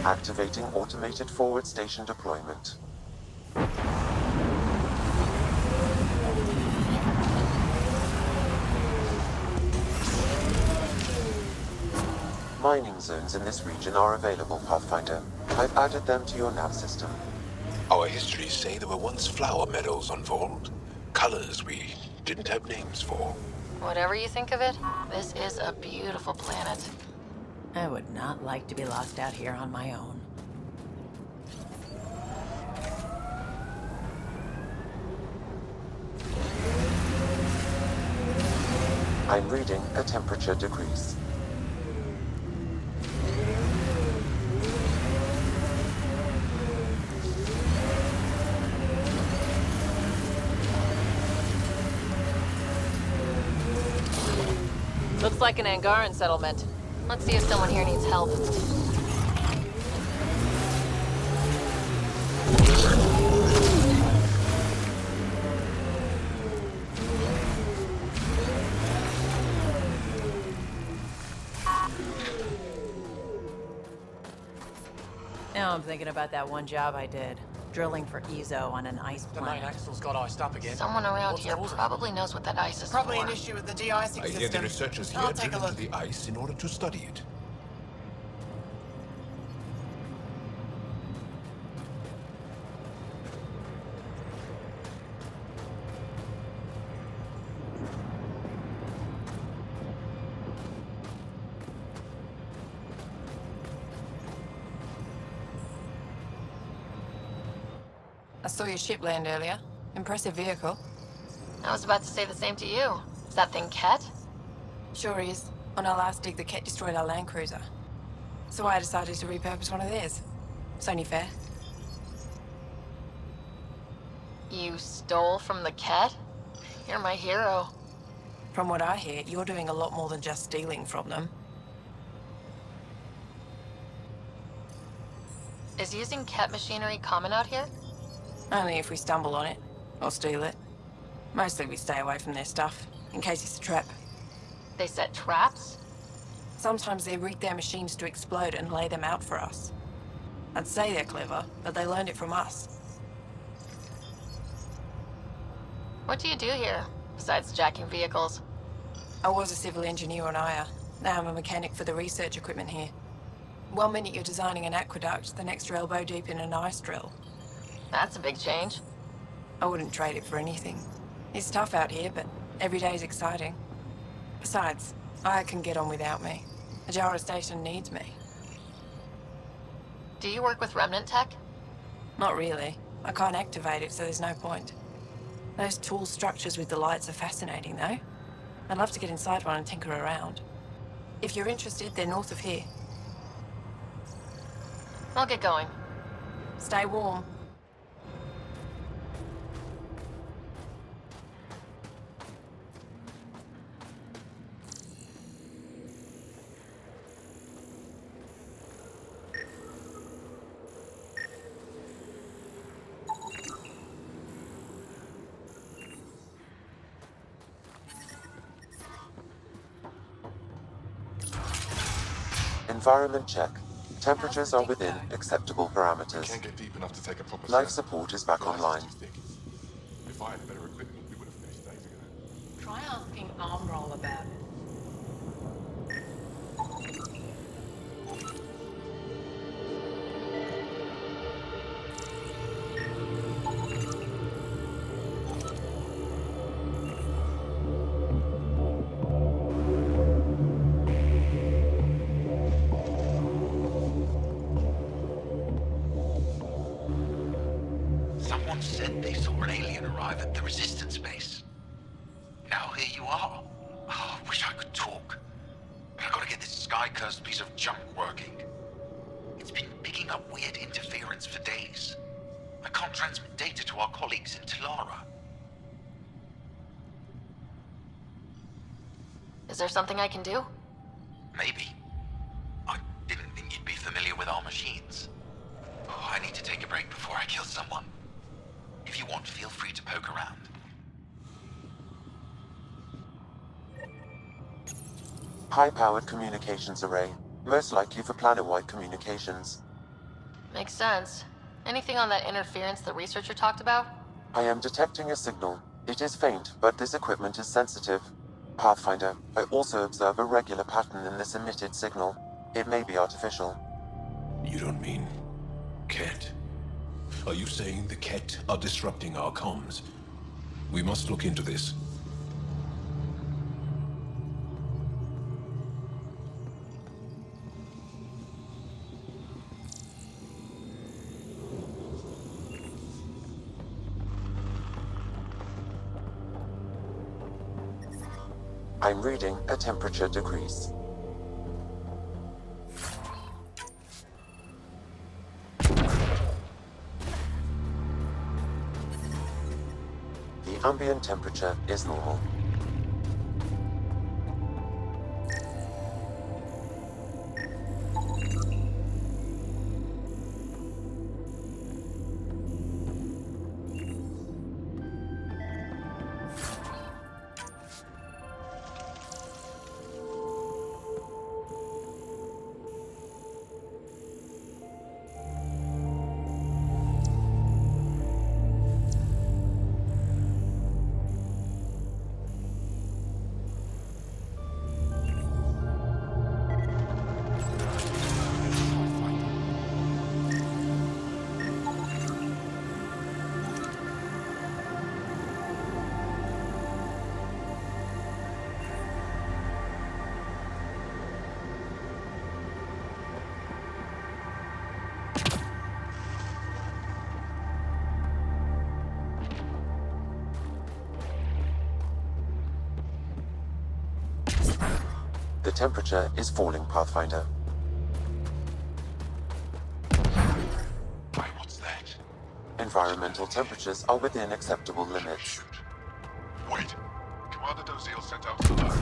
Activating automated forward station deployment. Mining zones in this region are available, Pathfinder. I've added them to your nav system. Our histories say there were once flower meadows on Voeld. Colors we didn't have names for. Whatever you think of it, this is a beautiful planet. I would not like to be lost out here on my own. I'm reading a temperature decrease. Looks like an Angaran settlement. Let's see if someone here needs help. Now I'm thinking about that one job I did. Drilling for Ezo on an ice The main planet. axle's got iced up again. Someone around What's here causing it? probably knows what that ice is Probably for. an issue with the de-icing I system. hear the researchers here I'll take a drill into look. the ice in order to study it. I saw your ship land earlier. Impressive vehicle. I was about to say the same to you. Is that thing Ket? Sure is. On our last dig, the Ket destroyed our land cruiser. So I decided to repurpose one of theirs. It's only fair. You stole from the Ket? You're my hero. From what I hear, you're doing a lot more than just stealing from them. Is using Ket machinery common out here? Only if we stumble on it, or steal it. Mostly we stay away from their stuff, in case it's a trap. They set traps? Sometimes they rig their machines to explode and lay them out for us. I'd say they're clever, but they learned it from us. What do you do here, besides jacking vehicles? I was a civil engineer on Aya. Now I'm a mechanic for the research equipment here. One minute you're designing an aqueduct, the next you're elbow deep in an ice drill. That's a big change. I wouldn't trade it for anything. It's tough out here, but every day's exciting. Besides, Aya can get on without me. Ajara Station needs me. Do you work with Remnant tech? Not really. I can't activate it, so there's no point. Those tool structures with the lights are fascinating, though. I'd love to get inside one and tinker around. If you're interested, they're north of here. I'll get going. Stay warm. Environment check. Temperatures are within acceptable parameters. Can't get deep enough to take a proper Life survey. support is back The ice online. too thick. If I had better equipment, we would have finished days ago. Try asking Armroll about it. Someone said they saw an alien arrive at the Resistance base. Now here you are. Oh, I wish I could talk. But I gotta get this sky-cursed piece of junk working. It's been picking up weird interference for days. I can't transmit data to our colleagues in Talara. Is there something I can do? Maybe. I didn't think you'd be familiar with our machines. Oh, I need to take a break before I kill someone. If you want, feel free to poke around. High-powered communications array. Most likely for planet-wide communications. Makes sense. Anything on that interference the researcher talked about? I am detecting a signal. It is faint, but this equipment is sensitive. Pathfinder, I also observe a regular pattern in this emitted signal. It may be artificial. You don't mean... Ket? Are you saying the Ket are disrupting our comms? We must look into this. I'm reading a temperature decrease. The ambient temperature is normal. The temperature is falling, Pathfinder. What's that? Environmental temperatures are within acceptable limits. Shoot. Wait. Commander Dozil sent out an alert.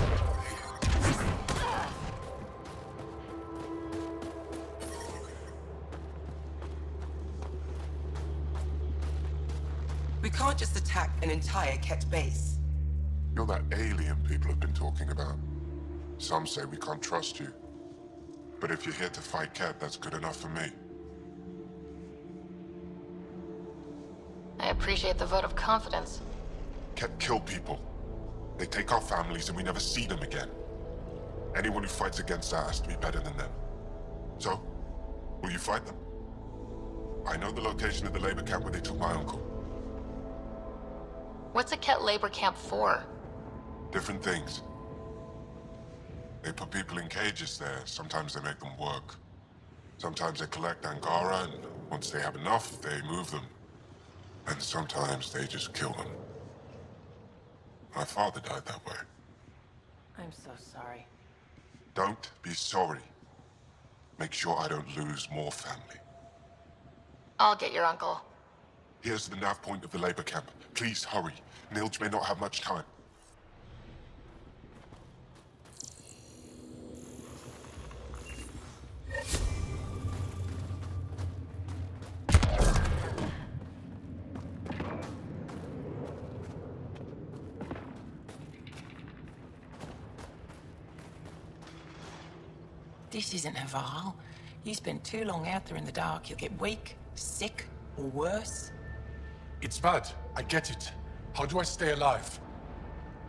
We can't just attack an entire Ket base. You're that alien people have been talking about. Some say we can't trust you. But if you're here to fight Ket, that's good enough for me. I appreciate the vote of confidence. Ket kill people. They take our families and we never see them again. Anyone who fights against us has to be better than them. So, will you fight them? I know the location of the labor camp where they took my uncle. What's a Ket labor camp for? Different things. They put people in cages there. Sometimes they make them work. Sometimes they collect Angara, and once they have enough, they move them. And sometimes they just kill them. My father died that way. I'm so sorry. Don't be sorry. Make sure I don't lose more family. I'll get your uncle. Here's the nav point of the labor camp. Please hurry. Nilj may not have much time. This isn't Haval. You spend too long out there in the dark, you'll get weak, sick, or worse. It's bad. I get it. How do I stay alive?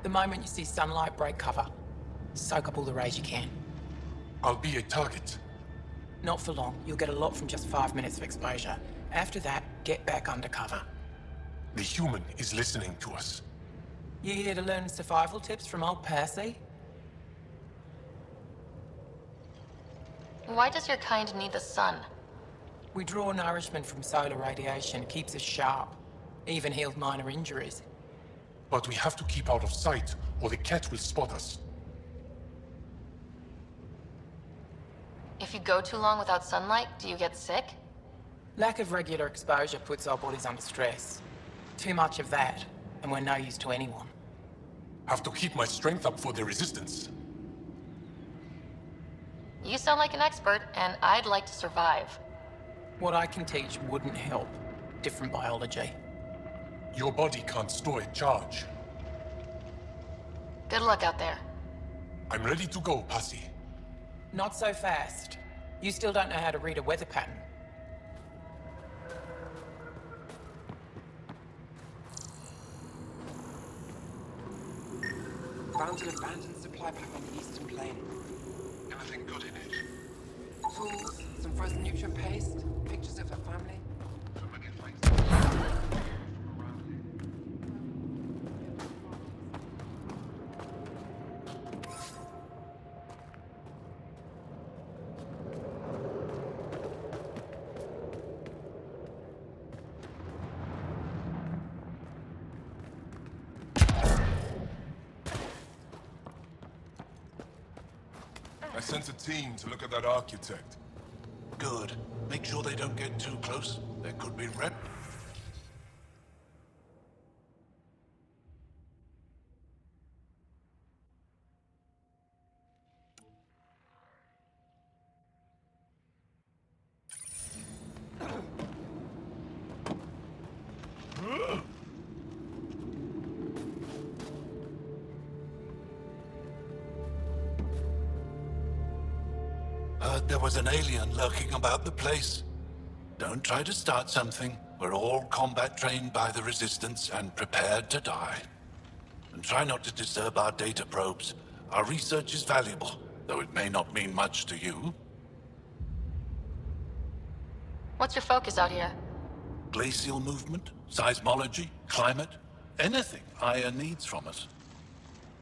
The moment you see sunlight, break cover. Soak up all the rays you can. I'll be a target. Not for long. You'll get a lot from just 5 minutes of exposure. After that, get back under cover. The human is listening to us. You here to learn survival tips from old Percy? Why does your kind need the sun? We draw nourishment from solar radiation. It keeps us sharp. Even heals minor injuries. But we have to keep out of sight, or the Ket will spot us. If you go too long without sunlight, do you get sick? Lack of regular exposure puts our bodies under stress. Too much of that, and we're no use to anyone. Have to keep my strength up for the resistance. You sound like an expert, and I'd like to survive. What I can teach wouldn't help. Different biology. Your body can't store a charge. Good luck out there. I'm ready to go, Passy. Not so fast. You still don't know how to read a weather pattern. Found an abandoned supply pack on the eastern plain. Anything good in it? Tools, some frozen nutrient paste, pictures of her family. Familiar faces. I sent a team to look at that architect. Good. Make sure they don't get too close. There could be rep. Heard there was an alien lurking about the place. Don't try to start something. We're all combat trained by the Resistance and prepared to die. And try not to disturb our data probes. Our research is valuable, though it may not mean much to you. What's your focus out here? Glacial movement, seismology, climate, anything Aya needs from us.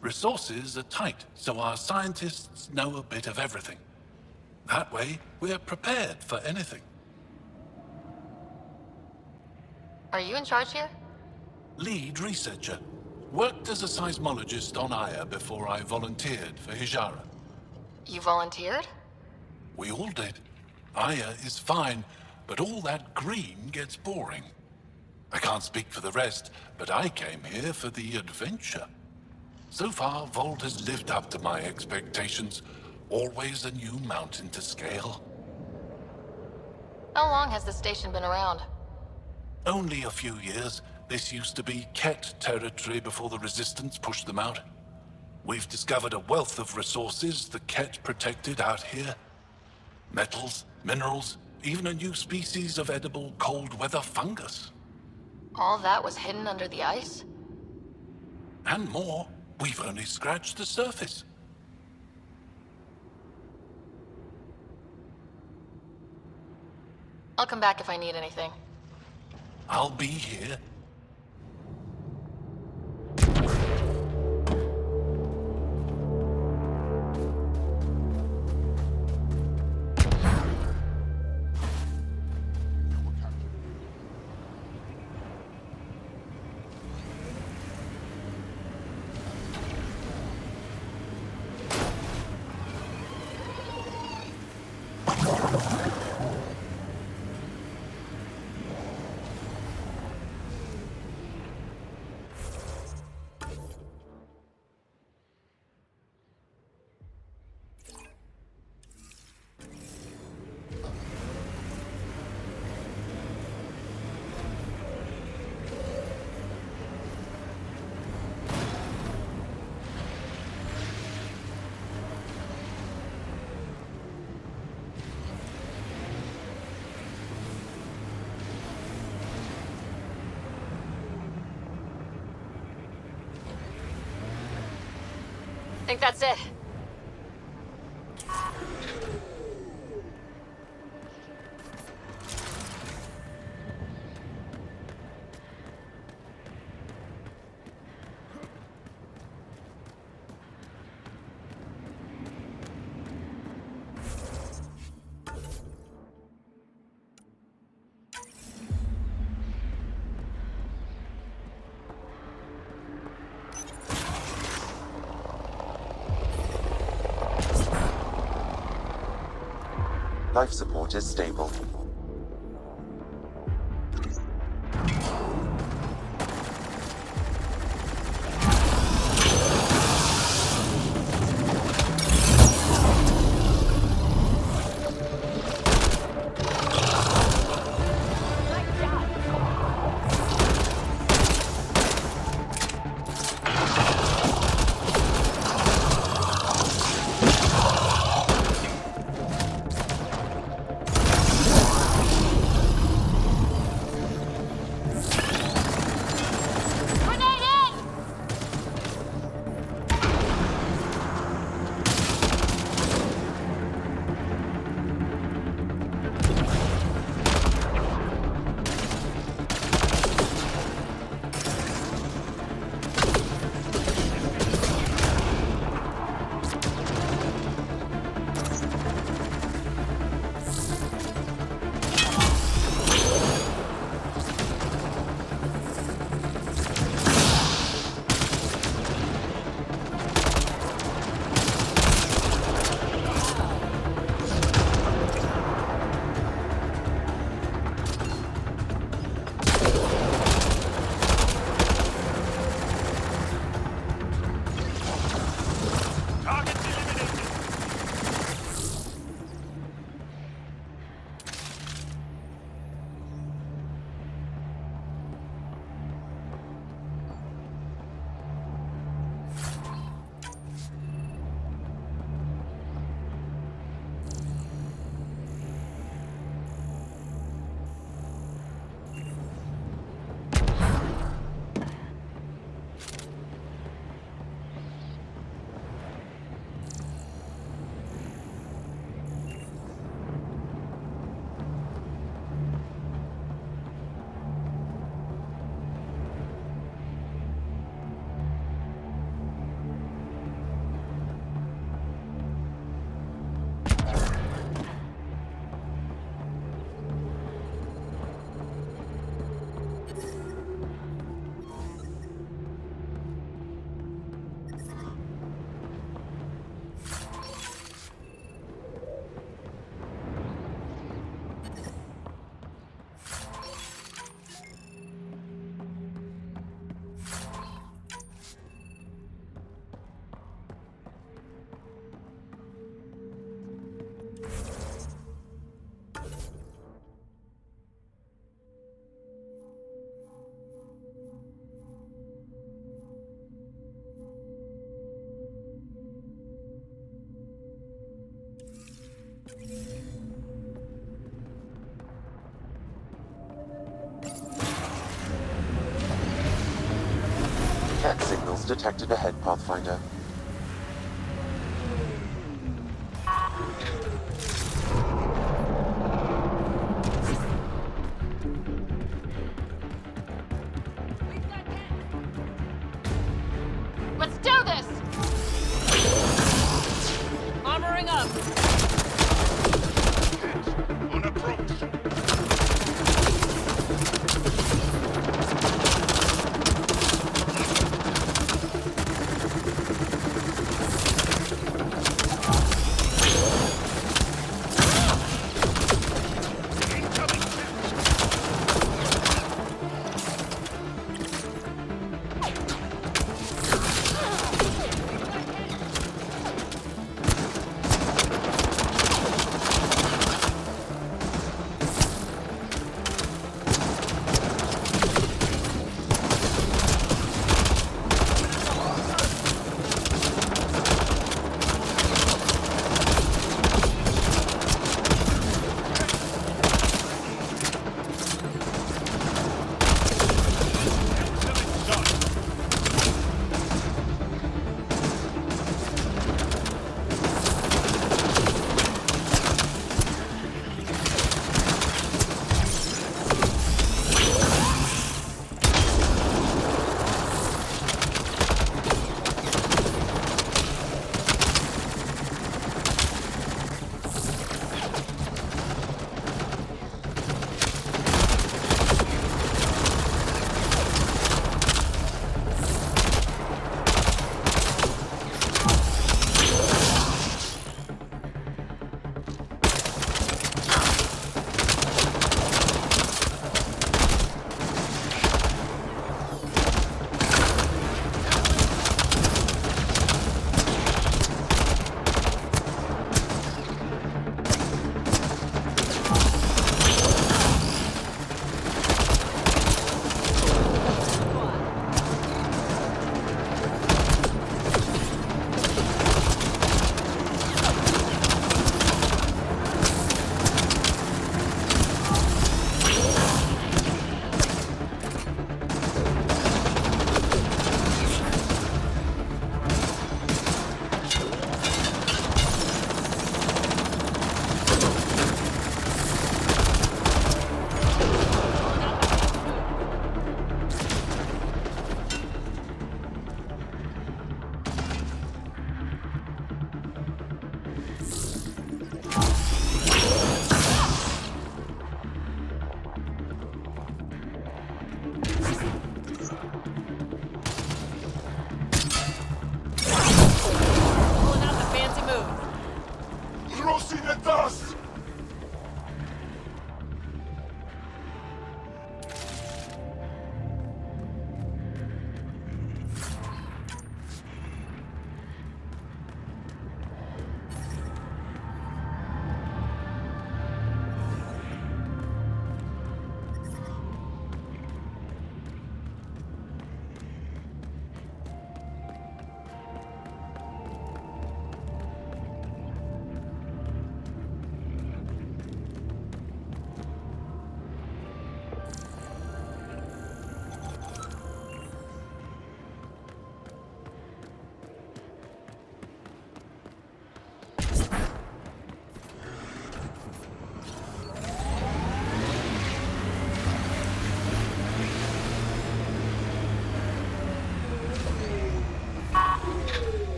Resources are tight, so our scientists know a bit of everything. That way, we're prepared for anything. Are you in charge here? Lead researcher. Worked as a seismologist on Aya before I volunteered for Hijara. You volunteered? We all did. Aya is fine, but all that green gets boring. I can't speak for the rest, but I came here for the adventure. So far, Voeld has lived up to my expectations. Always a new mountain to scale. How long has this station been around? Only a few years. This used to be Ket territory before the Resistance pushed them out. We've discovered a wealth of resources the Ket protected out here. Metals, minerals, even a new species of edible cold weather fungus. All that was hidden under the ice? And more. We've only scratched the surface. I'll come back if I need anything. I'll be here. I think that's it. Life support is stable. Hostiles detected ahead, Pathfinder. Let's do this! Armoring up! On approach.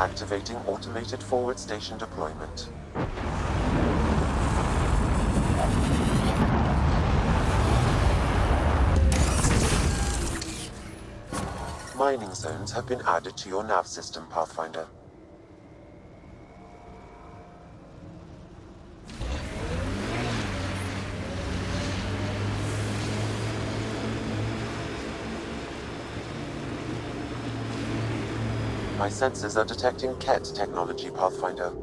Activating automated forward station deployment. Mining zones have been added to your nav system, Pathfinder. My sensors are detecting KET technology, Pathfinder.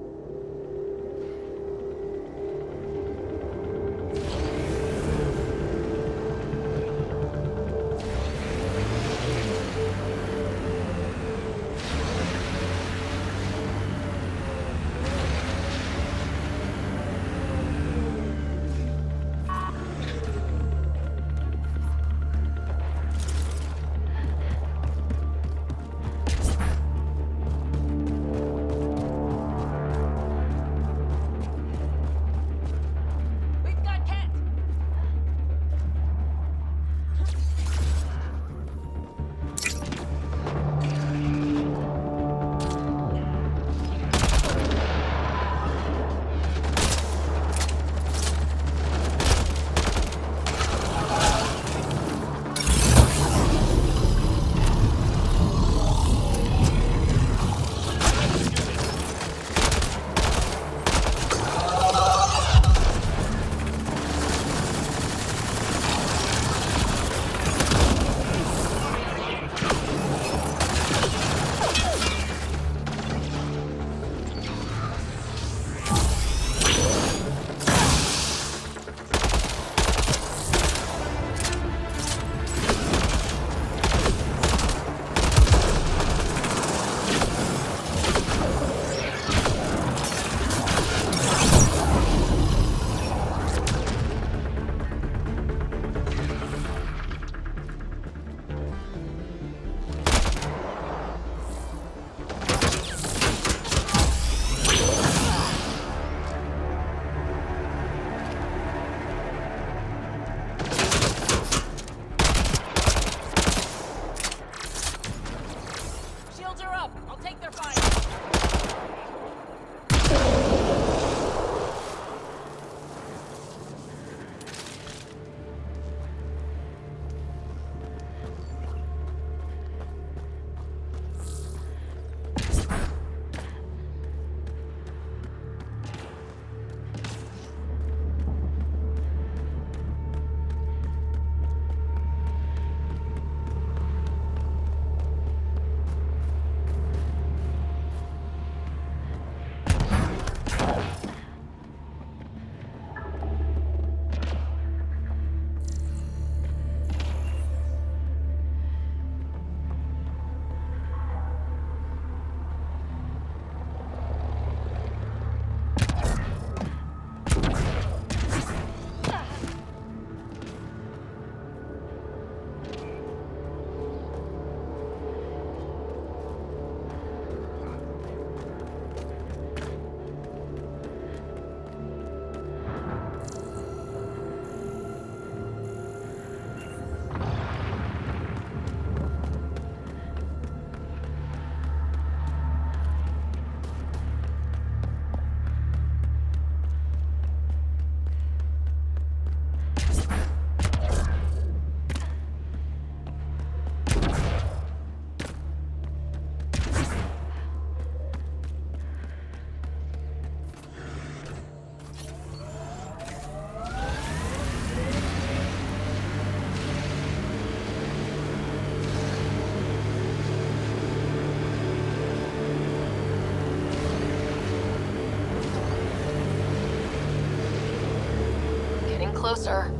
Closer.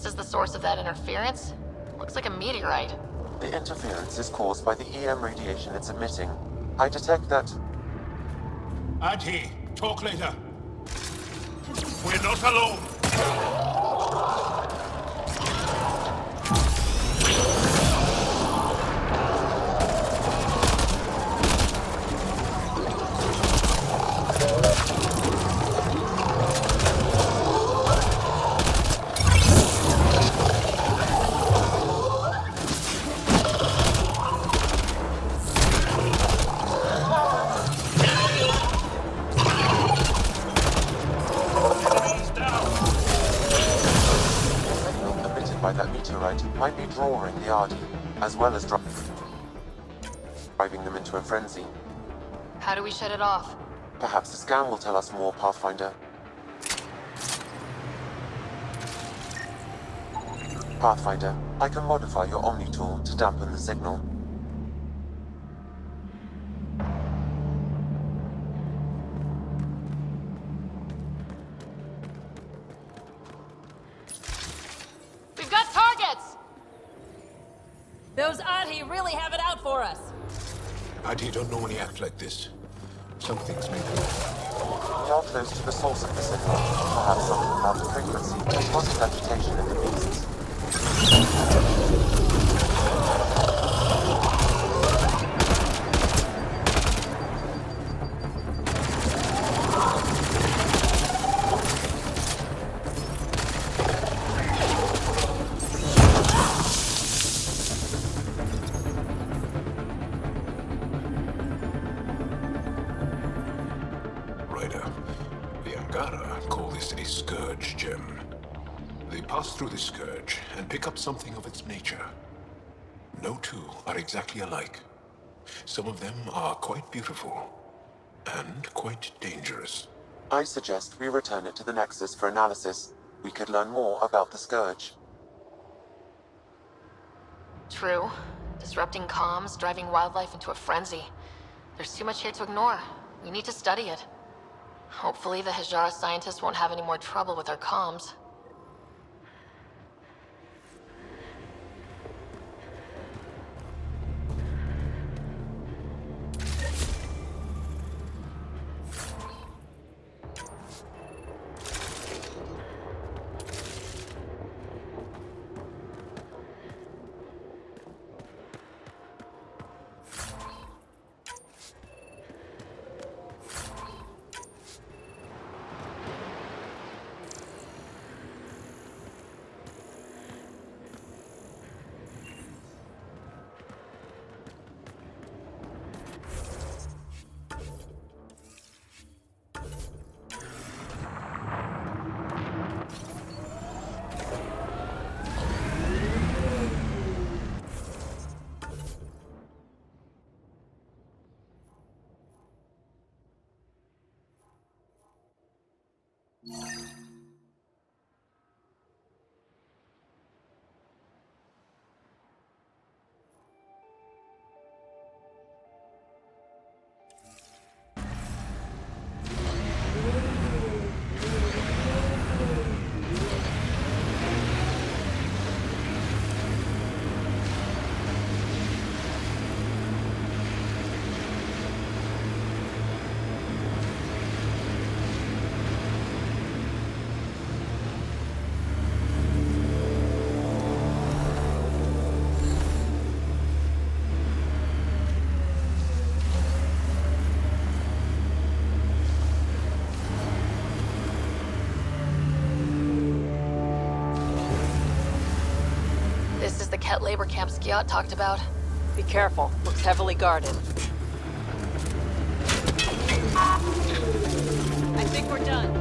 This is the source of that interference? Looks like a meteorite. The interference is caused by the EM radiation it's emitting. I detect that... Adhi, talk later. We're not alone. By that meteorite might be drawing the Ardi, as well as driving them into a frenzy. How do we shut it off? Perhaps the scan will tell us more, Pathfinder. Pathfinder, I can modify your Omni tool to dampen the signal. Those Adhi really have it out for us. Adhi don't normally act like this. Some things make them. We are close to the source of the signal. Perhaps something about the frequency that causes agitation in the beasts. Ryder, the Angara call this a scourge gem. They pass through the scourge and pick up something of its nature. No two are exactly alike. Some of them are quite beautiful and quite dangerous. I suggest we return it to the Nexus for analysis. We could learn more about the Scourge. True. Disrupting comms, driving wildlife into a frenzy. There's too much here to ignore. We need to study it. Hopefully the Hajara scientists won't have any more trouble with our comms. This is the Ket labor camp Skiat talked about. Be careful. Looks heavily guarded. I think we're done.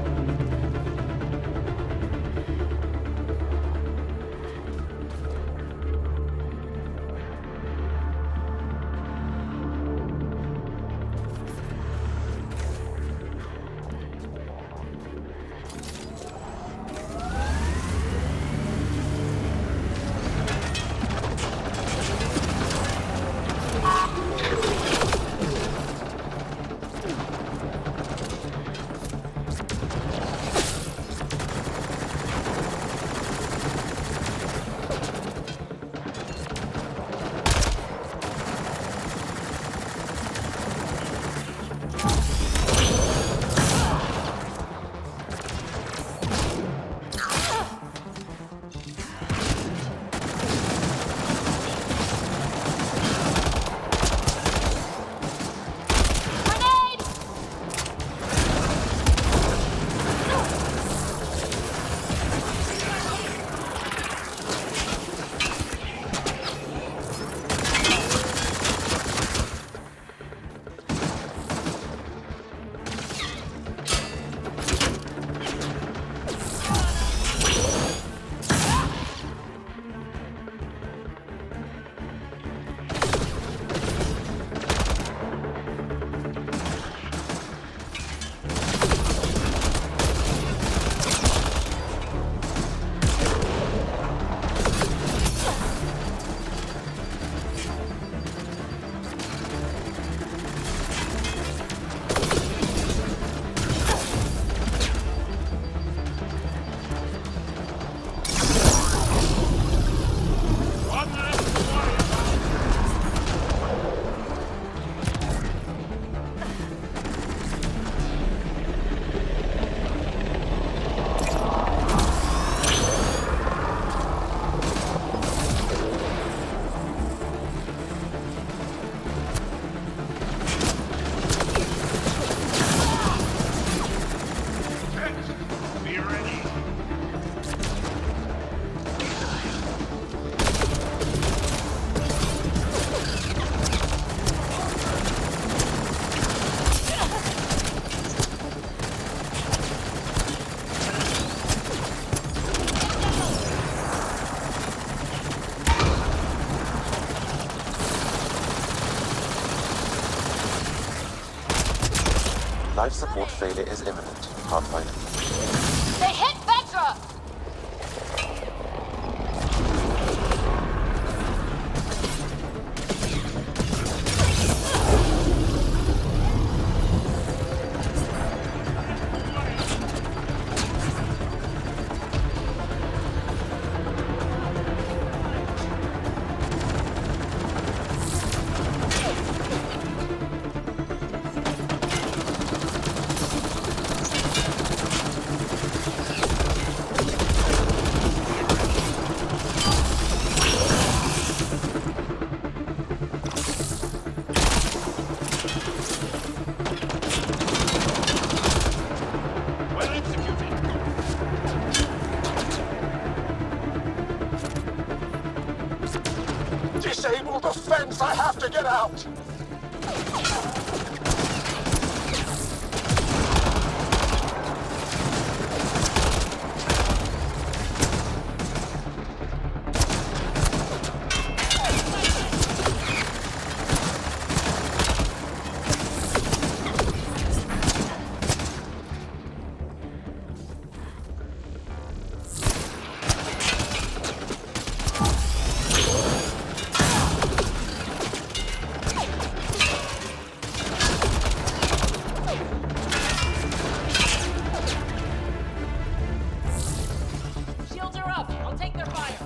Life support failure is imminent. Pathfinder. They hit Vetra! Disable the fence! I have to get out! Shields are up. I'll take their fire.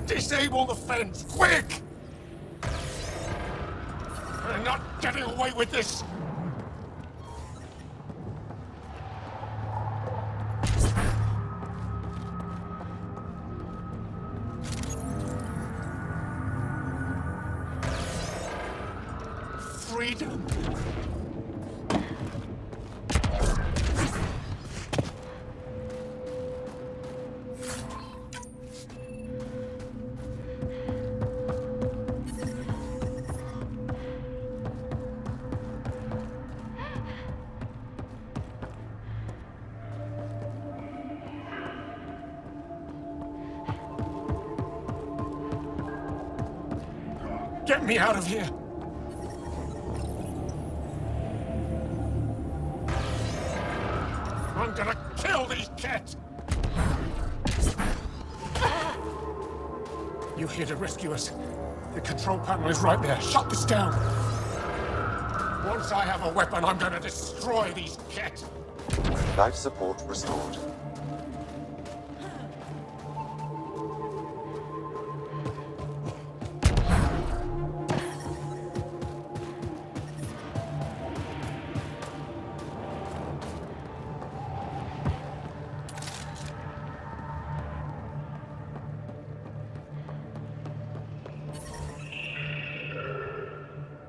Disable the fence, quick! We're not getting away with this! Freedom! Get me out of here! I'm gonna kill these cats! You're here to rescue us. The control panel is right there. Shut this down! Once I have a weapon, I'm gonna destroy these cats! Life support restored.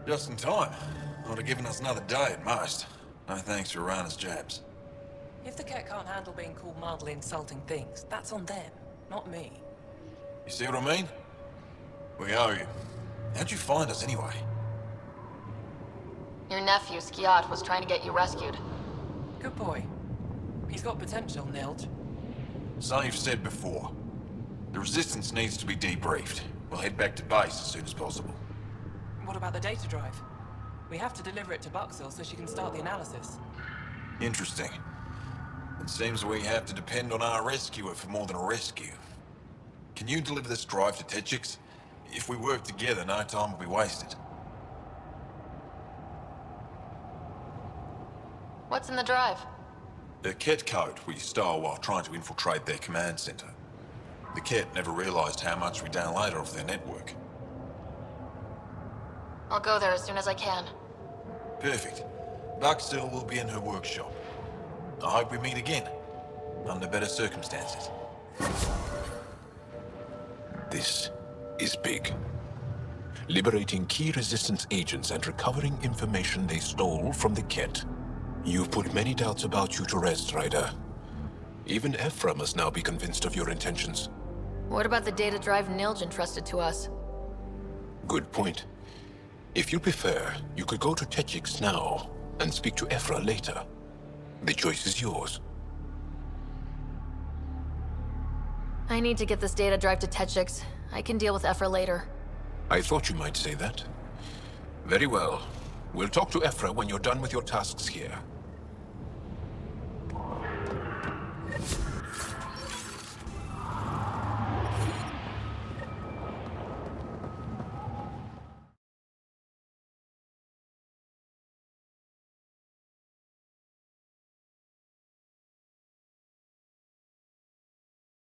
Just in time. Would have given us another day at most. No thanks to Irana's jabs. If the cat can't handle being called mildly insulting things, that's on them, not me. You see what I mean? We owe you. How'd you find us anyway? Your nephew, Skiat, was trying to get you rescued. Good boy. He's got potential, Nilge. So you've said before. The Resistance needs to be debriefed. We'll head back to base as soon as possible. What about the data drive? We have to deliver it to Buxel so she can start the analysis. Interesting. It seems we have to depend on our rescuer for more than a rescue. Can you deliver this drive to Techix? If we work together, no time will be wasted. What's in the drive? The Ket code we stole while trying to infiltrate their command center. The Ket never realized how much we downloaded off their network. I'll go there as soon as I can. Perfect. Buxel will be in her workshop. I hope we meet again, under better circumstances. This is big. Liberating key Resistance agents and recovering information they stole from the Ket. You've put many doubts about you to rest, Ryder. Even Ephra must now be convinced of your intentions. What about the data drive Nilge entrusted to us? Good point. If you prefer, you could go to Techix now and speak to Ephra later. The choice is yours. I need to get this data drive to Techix. I can deal with Ephra later. I thought you might say that. Very well. We'll talk to Ephra when you're done with your tasks here.